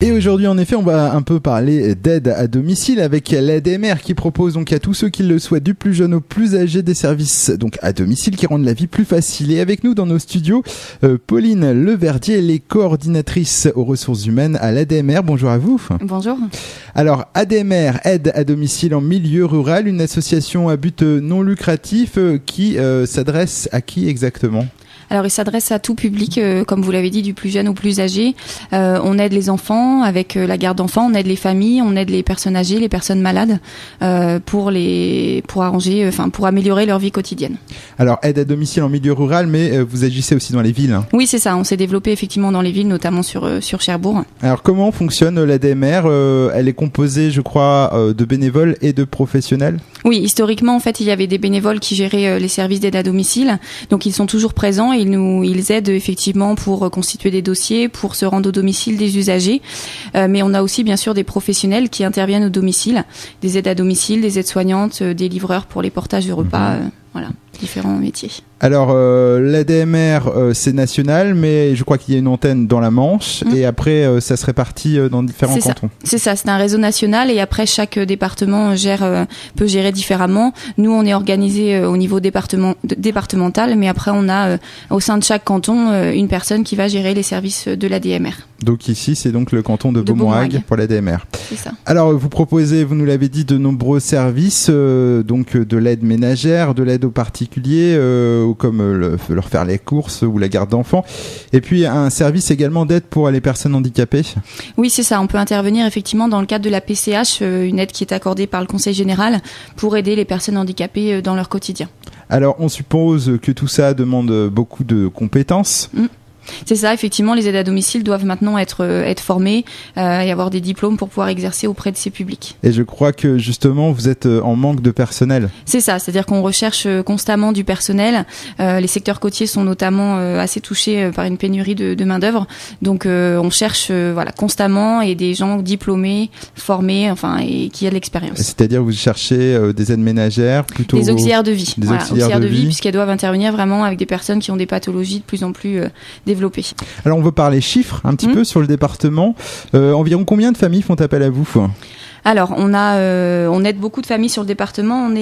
Et aujourd'hui, en effet, on va un peu parler d'aide à domicile avec l'ADMR qui propose donc à tous ceux qui le souhaitent, du plus jeune au plus âgé, des services donc à domicile qui rendent la vie plus facile. Et avec nous dans nos studios, Pauline Leverdier, elle est coordinatrice aux ressources humaines à l'ADMR. Bonjour à vous. Bonjour. Alors, ADMR, aide à domicile en milieu rural, une association à but non lucratif qui s'adresse à qui exactement ? Alors, il s'adresse à tout public, comme vous l'avez dit, du plus jeune au plus âgé. On aide les enfants avec la garde d'enfants, on aide les familles, on aide les personnes âgées, les personnes malades, pour améliorer leur vie quotidienne. Alors, aide à domicile en milieu rural, mais vous agissez aussi dans les villes, hein. Oui, c'est ça. On s'est développé effectivement dans les villes, notamment sur Cherbourg. Alors, comment fonctionne l'ADMR ? Elle est composée, je crois, de bénévoles et de professionnels ? Oui, historiquement, en fait, il y avait des bénévoles qui géraient les services d'aide à domicile. Donc, ils sont toujours présents. Ils aident effectivement pour constituer des dossiers, pour se rendre au domicile des usagers. Mais on a aussi bien sûr des professionnels qui interviennent au domicile, des aides à domicile, des aides-soignantes, des livreurs pour les portages de repas, voilà, différents métiers. Alors, l'ADMR, c'est national, mais je crois qu'il y a une antenne dans la Manche et après, ça se répartit dans différents cantons. C'est ça, c'est un réseau national et après, chaque département peut gérer différemment. Nous, on est organisé au niveau départemental, mais après, on a au sein de chaque canton une personne qui va gérer les services de l'ADMR. Donc ici, c'est donc le canton de Beaumoirague pour l'ADMR. C'est ça. Alors, vous proposez, vous nous l'avez dit, de nombreux services, donc de l'aide ménagère, de l'aide aux particuliers, comme leur faire les courses ou la garde d'enfants. Et puis, un service également d'aide pour les personnes handicapées. Oui, c'est ça. On peut intervenir effectivement dans le cadre de la PCH, une aide qui est accordée par le Conseil général pour aider les personnes handicapées dans leur quotidien. Alors, on suppose que tout ça demande beaucoup de compétences. C'est ça, effectivement, les aides à domicile doivent maintenant être formées et avoir des diplômes pour pouvoir exercer auprès de ces publics. Et je crois que justement, vous êtes en manque de personnel. C'est ça, c'est-à-dire qu'on recherche constamment du personnel. Les secteurs côtiers sont notamment assez touchés par une pénurie de main-d'œuvre. Donc, on cherche constamment et des gens diplômés, formés, et qui a de l'expérience. C'est-à-dire, vous cherchez des aides ménagères plutôt... Des auxiliaires de vie. Des auxiliaires de vie, puisqu'elles doivent intervenir vraiment avec des personnes qui ont des pathologies de plus en plus développées. Alors on veut parler chiffres un petit peu sur le département. Environ combien de familles font appel à vous ? Alors, on aide beaucoup de familles sur le département. On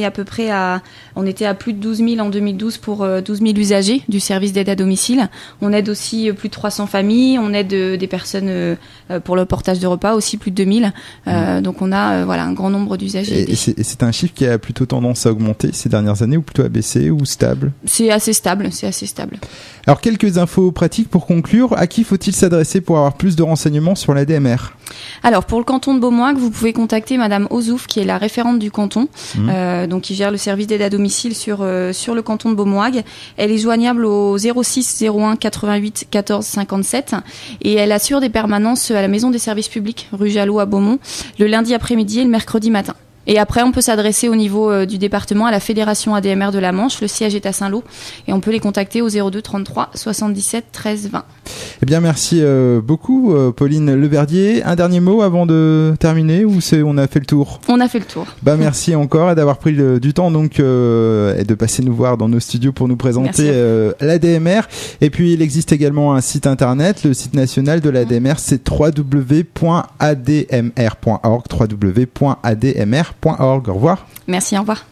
était à plus de 12 000 en 2012 pour 12 000 usagers du service d'aide à domicile. On aide aussi plus de 300 familles. On aide des personnes pour le portage de repas aussi plus de 2000. Donc, on a un grand nombre d'usagers. Et c'est un chiffre qui a plutôt tendance à augmenter ces dernières années ou plutôt à baisser ou stable ? C'est assez stable. Alors, quelques infos pratiques pour conclure. À qui faut-il s'adresser pour avoir plus de renseignements sur l'ADMR ? Alors, pour le canton de Beaumoirague, vous pouvez contacter Madame Ozouf, qui est la référente du canton, donc qui gère le service d'aide à domicile sur le canton de Beaumoirague. Elle est joignable au 06 01 88 14 57 et elle assure des permanences à la maison des services publics, rue Jalot à Beaumont, le lundi après-midi et le mercredi matin. Et après, on peut s'adresser au niveau du département à la Fédération ADMR de la Manche. Le siège est à Saint-Lô et on peut les contacter au 02 33 77 13 20. Eh bien, merci beaucoup, Pauline Leverdier. Un dernier mot avant de terminer ou on a fait le tour ? On a fait le tour. Merci encore d'avoir pris du temps donc, et de passer nous voir dans nos studios pour nous présenter l'ADMR. Et puis, il existe également un site internet, le site national de l'ADMR, c'est www.admr.org, www.admr.org. Au revoir. Merci, au revoir.